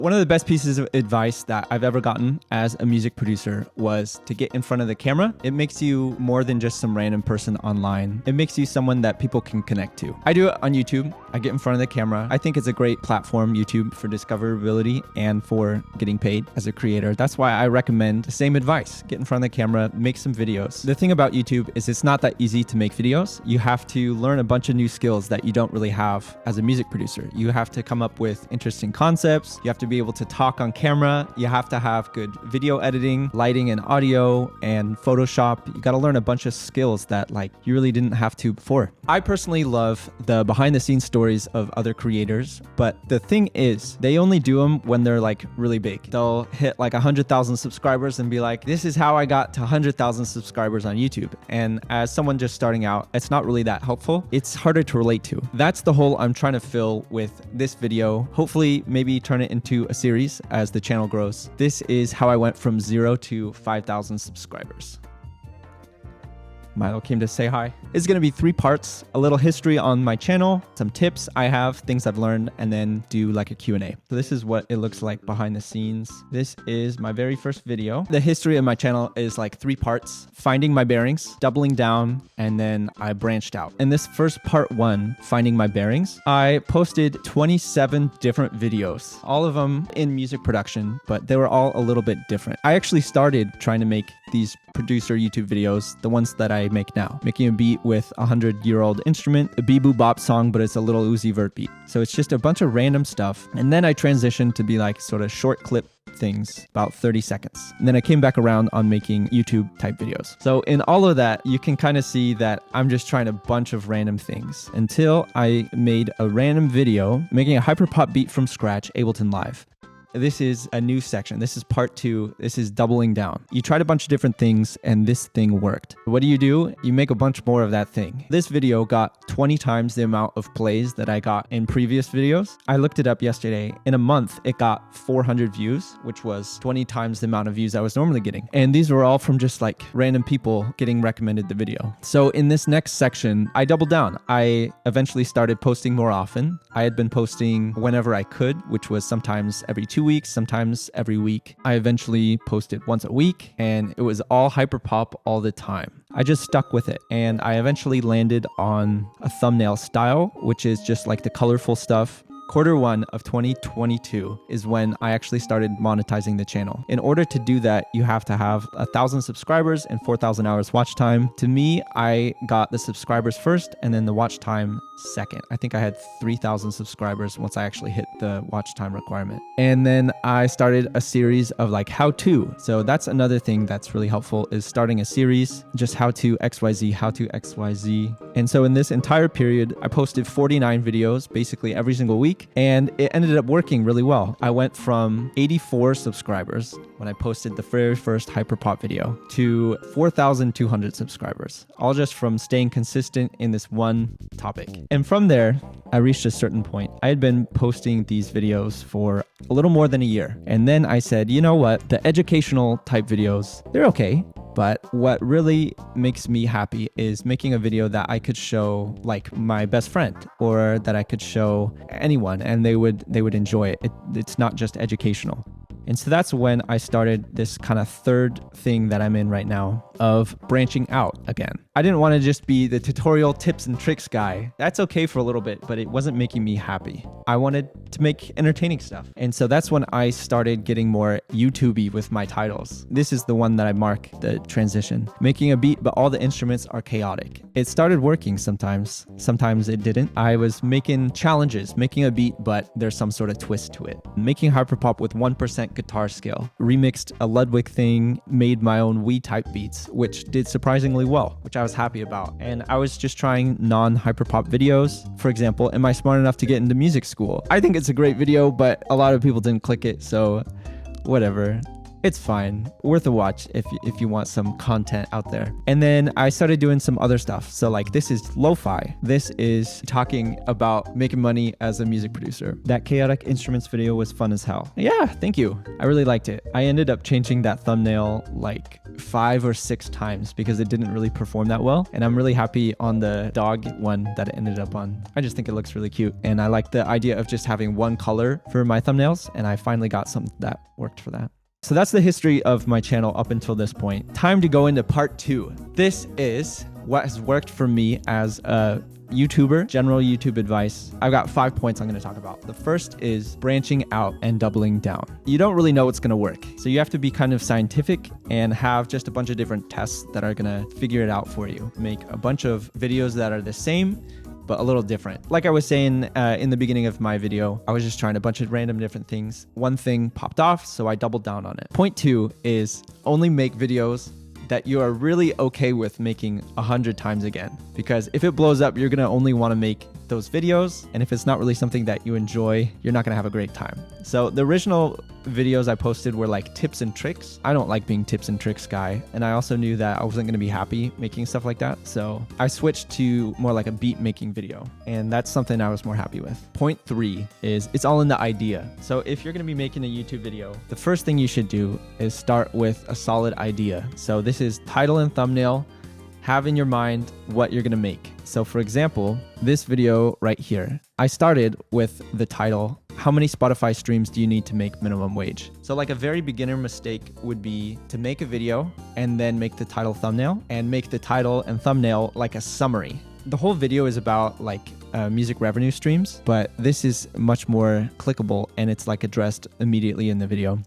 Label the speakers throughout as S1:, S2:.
S1: One of the best pieces of advice that I've ever gotten as a music producer was to get in front of the camera. It makes you more than just some random person online. It makes you someone that people can connect to. I do it on YouTube. I get in front of the camera. I think it's a great platform, YouTube, for discoverability and for getting paid as a creator. That's why I recommend the same advice. Get in front of the camera, make some videos. The thing about YouTube is it's not that easy to make videos. You have to learn a bunch of new skills that you don't really have as a music producer. You have to come up with interesting concepts. You have to be able to talk on camera. You have to have good video editing, lighting and audio, and Photoshop. You got to learn a bunch of skills that you really didn't have to before. I personally love the behind the scenes stories of other creators, but the thing is they only do them when they're really big. They'll hit 100,000 subscribers and be like, this is how I got to 100,000 subscribers on YouTube. And as someone just starting out, it's not really that helpful. It's harder to relate to. That's the hole I'm trying to fill with this video. Hopefully maybe turn it into a series as the channel grows. This is how I went from 0 to 5,000 subscribers. Milo came to say hi. It's going to be 3 parts, a little history on my channel, some tips I have, things I've learned, and then do a Q&A. So this is what it looks like behind the scenes. This is my very first video. The history of my channel is 3 parts: finding my bearings, doubling down, and then I branched out. In this first part 1, finding my bearings, I posted 27 different videos, all of them in music production, but they were all a little bit different. I actually started trying to make these producer YouTube videos, the ones that I make now, making a beat with a 100-year-old instrument, a bebop bop song, but it's a little Uzi Vert beat. So it's just a bunch of random stuff. And then I transitioned to be sort of short clip things, about 30 seconds. And then I came back around on making YouTube type videos. So in all of that, you can kind of see that I'm just trying a bunch of random things until I made a random video making a hyperpop beat from scratch, Ableton Live. This is a new section. This is part 2. This is doubling down. You tried a bunch of different things and this thing worked. What do? You make a bunch more of that thing. This video got 20 times the amount of plays that I got in previous videos. I looked it up yesterday. In a month, it got 400 views, which was 20 times the amount of views I was normally getting. And these were all from just random people getting recommended the video. So in this next section, I doubled down. I eventually started posting more often. I had been posting whenever I could, which was sometimes every 2 weeks, sometimes every week. I eventually posted once a week, and it was all hyperpop all the time. I just stuck with it, and I eventually landed on a thumbnail style, which is just the colorful stuff. Q1 of 2022 is when I actually started monetizing the channel. In order to do that, you have to have 1,000 subscribers and 4,000 hours watch time. To me, I got the subscribers first and then the watch time second. I think I had 3,000 subscribers once I actually hit the watch time requirement. And then I started a series of how-to. So that's another thing that's really helpful, is starting a series, just how to XYZ, how to XYZ. And so in this entire period, I posted 49 videos basically every single week, and it ended up working really well. I went from 84 subscribers when I posted the very first hyperpop video to 4,200 subscribers, all just from staying consistent in this one topic. And from there, I reached a certain point. I had been posting these videos for a little more than a year. And then I said, you know what? The educational type videos, they're okay. But what really makes me happy is making a video that I could show my best friend, or that I could show anyone and they would enjoy it. It's not just educational. And so that's when I started this kind of third thing that I'm in right now of branching out again. I didn't want to just be the tutorial tips and tricks guy. That's okay for a little bit, but it wasn't making me happy. I wanted to make entertaining stuff. And so that's when I started getting more YouTube-y with my titles. This is the one that I mark the transition. Making a beat, but all the instruments are chaotic. It started working sometimes. Sometimes it didn't. I was making challenges, making a beat, but there's some sort of twist to it. Making hyperpop with 1% guitar skill. Remixed a Ludwig thing, made my own Wii type beats, which did surprisingly well, which I was happy about. And I was just trying non-hyperpop videos. For example, am I smart enough to get into music school? I think it's a great video, but a lot of people didn't click it, so whatever. It's fine. Worth a watch if you want some content out there. And then I started doing some other stuff. So like this is lo-fi. This is talking about making money as a music producer. That Chaotic Instruments video was fun as hell. Yeah, thank you. I really liked it. I ended up changing that thumbnail like 5 or 6 times because it didn't really perform that well. And I'm really happy on the dog one that it ended up on. I just think it looks really cute. And I like the idea of just having one color for my thumbnails. And I finally got something that worked for that. So that's the history of my channel up until this point. Time to go into part 2. This is what has worked for me as a YouTuber, general YouTube advice. I've got 5 points I'm going to talk about. The first is branching out and doubling down. You don't really know what's going to work. So you have to be kind of scientific and have just a bunch of different tests that are going to figure it out for you. Make a bunch of videos that are the same, but a little different. Like I was saying in the beginning of my video, I was just trying a bunch of random different things. One thing popped off, so I doubled down on it. Point 2 is only make videos that you are really okay with making 100 times again. Because if it blows up, you're gonna only wanna make those videos. And if it's not really something that you enjoy, you're not gonna have a great time. So the original videos I posted were like tips and tricks. I don't like being tips and tricks guy. And I also knew that I wasn't gonna be happy making stuff like that. So I switched to more like a beat making video. And that's something I was more happy with. Point 3 is it's all in the idea. So if you're gonna be making a YouTube video, the first thing you should do is start with a solid idea. So this is title and thumbnail. Have in your mind what you're gonna make. So for example, this video right here, I started with the title, how many Spotify streams do you need to make minimum wage? So like a very beginner mistake would be to make a video and then make the title thumbnail and make the title and thumbnail like a summary. The whole video is about like music revenue streams, but this is much more clickable and it's like addressed immediately in the video.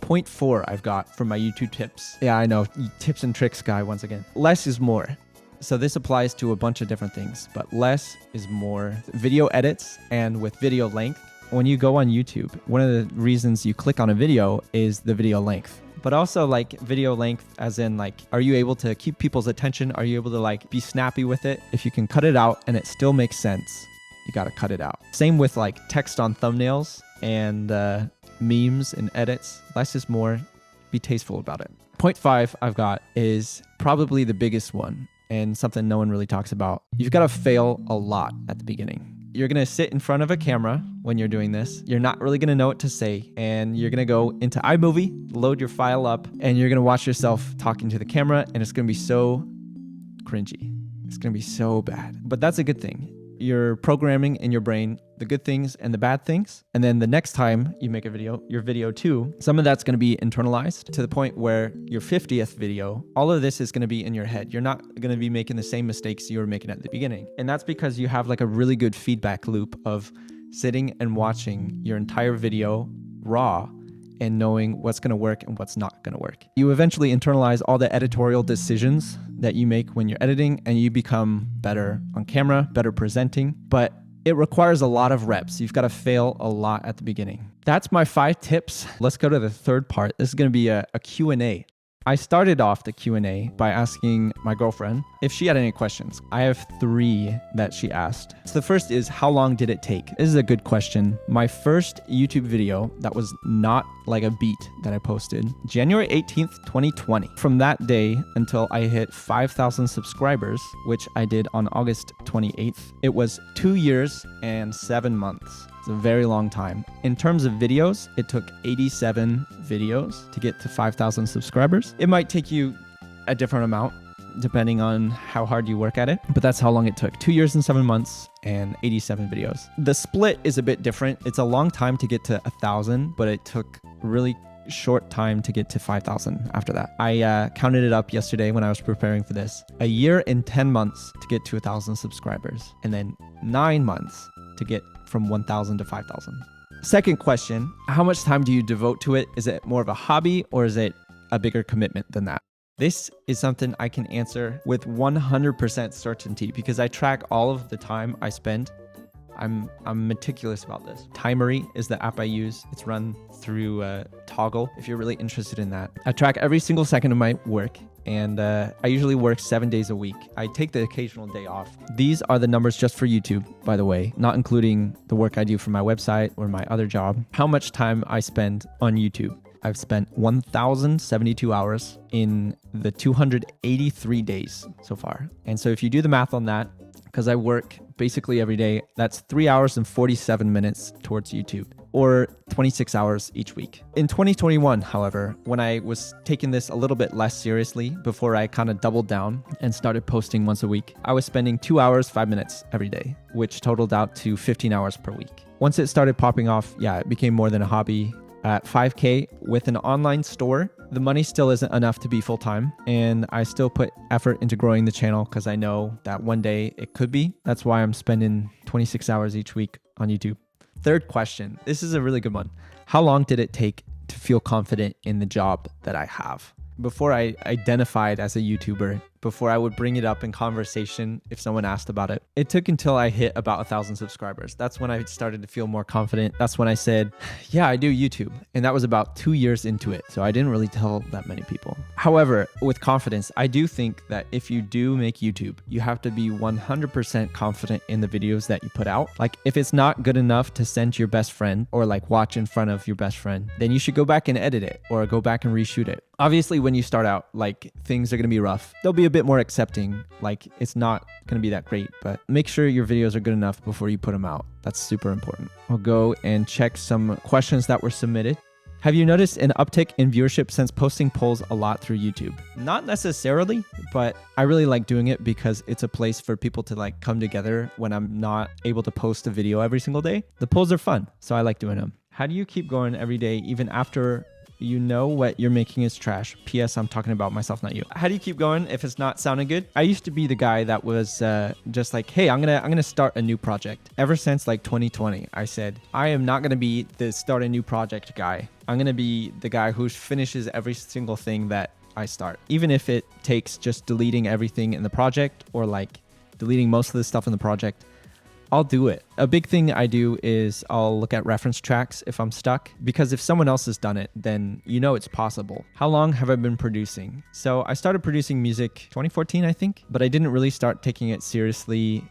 S1: Point 4 I've got from my YouTube tips. Yeah, I know, tips and tricks guy once again. Less is more. So this applies to a bunch of different things, but less is more. Video edits and with video length. When you go on YouTube, one of the reasons you click on a video is the video length. But also like video length as in like, are you able to keep people's attention? Are you able to like be snappy with it? If you can cut it out and it still makes sense, you gotta cut it out. Same with like text on thumbnails and memes and edits. Less is more. Be tasteful about it. Point 5 I've got is probably the biggest one and something no one really talks about. You've got to fail a lot at the beginning. You're going to sit in front of a camera when you're doing this. You're not really going to know what to say. And you're going to go into iMovie, load your file up, and you're going to watch yourself talking to the camera. And it's going to be so cringy. It's going to be so bad. But that's a good thing. You're programming in your brain the good things and the bad things. And then the next time you make a video, your video 2, some of that's going to be internalized to the point where your 50th video, all of this is going to be in your head. You're not going to be making the same mistakes you were making at the beginning. And that's because you have like a really good feedback loop of sitting and watching your entire video raw and knowing what's going to work and what's not going to work. You eventually internalize all the editorial decisions that you make when you're editing, and you become better on camera, better presenting, but it requires a lot of reps. You've got to fail a lot at the beginning. That's my 5 tips. Let's go to the third part. This is going to be a Q&A. I started off the Q&A by asking my girlfriend if she had any questions. I have 3 that she asked. So the first is, how long did it take? This is a good question. My first YouTube video that was not like a beat that I posted, January 18th, 2020. From that day until I hit 5,000 subscribers, which I did on August 28th, it was 2 years and 7 months. It's a very long time. In terms of videos, it took 87 videos to get to 5,000 subscribers. It might take you a different amount depending on how hard you work at it, but that's how long it took. 2 years and 7 months and 87 videos. The split is a bit different. It's a long time to get to 1,000, but it took really short time to get to 5,000 after that. I counted it up yesterday when I was preparing for this. A year and 10 months to get to 1,000 subscribers, and then 9 months to get from 1,000 to 5,000. Second question, how much time do you devote to it? Is it more of a hobby or is it a bigger commitment than that? This is something I can answer with 100% certainty because I track all of the time I spend. I'm meticulous about this. Timery is the app I use. It's run through Toggle if you're really interested in that. I track every single second of my work, and I usually work 7 days a week. I take the occasional day off. These are the numbers just for YouTube, by the way, not including the work I do for my website or my other job. How much time I spend on YouTube. I've spent 1,072 hours in the 283 days so far. And so if you do the math on that, because I work basically every day, that's 3 hours and 47 minutes towards YouTube, or 26 hours each week. In 2021, however, when I was taking this a little bit less seriously before I kind of doubled down and started posting once a week, I was spending 2 hours, 5 minutes every day, which totaled out to 15 hours per week. Once it started popping off, yeah, it became more than a hobby. At 5K with an online store, the money still isn't enough to be full-time, and I still put effort into growing the channel because I know that one day it could be. That's why I'm spending 26 hours each week on YouTube. Third question. This is a really good one. How long did it take to feel confident in the job that I have? Before I identified as a YouTuber, before I would bring it up in conversation if someone asked about it, it took until I hit about 1,000 subscribers. That's when I started to feel more confident. That's when I said, yeah, I do YouTube. And that was about 2 years into it. So I didn't really tell that many people. However, with confidence, I do think that if you do make YouTube, you have to be 100% confident in the videos that you put out. Like if it's not good enough to send to your best friend or like watch in front of your best friend, then you should go back and edit it or go back and reshoot it. Obviously, when you start out, like things are going to be rough. They'll be a bit more accepting. Like it's not going to be that great, but make sure your videos are good enough before you put them out. That's super important. I'll go and check some questions that were submitted. Have you noticed an uptick in viewership since posting polls a lot through YouTube? Not necessarily, but I really like doing it because it's a place for people to like come together when I'm not able to post a video every single day. The polls are fun, so I like doing them. How do you keep going every day even after you know what you're making is trash? P.S. I'm talking about myself, not you. How do you keep going if it's not sounding good? I used to be the guy that was just like, hey, I'm gonna start a new project. Ever since like 2020, I said, I am not gonna be the start a new project guy. I'm gonna be the guy who finishes every single thing that I start. Even if it takes just deleting everything in the project or like deleting most of the stuff in the project, I'll do it. A big thing I do is I'll look at reference tracks if I'm stuck, because if someone else has done it, then you know it's possible. How long have I been producing? So I started producing music 2014, I think, but I didn't really start taking it seriously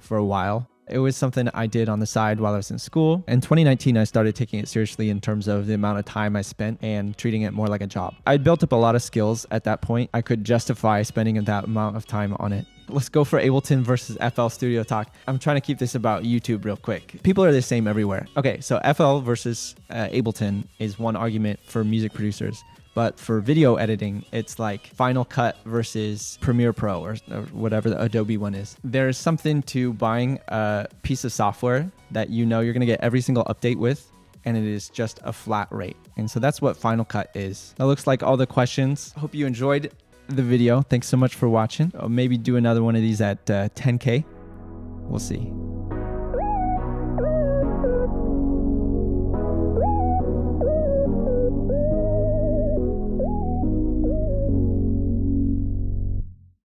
S1: for a while. It was something I did on the side while I was in school. In 2019, I started taking it seriously in terms of the amount of time I spent and treating it more like a job. I'd built up a lot of skills at that point. I could justify spending that amount of time on it. Let's go for Ableton versus FL Studio talk. I'm trying to keep this about YouTube real quick. People are the same everywhere. Okay, so FL versus Ableton is one argument for music producers. But for video editing, it's like Final Cut versus Premiere Pro or whatever the Adobe one is. There's something to buying a piece of software that you know you're going to get every single update with, and it is just a flat rate. And so that's what Final Cut is. That looks like all the questions. I hope you enjoyed the video. Thanks so much for watching. I'll maybe do another one of these at 10K. We'll see.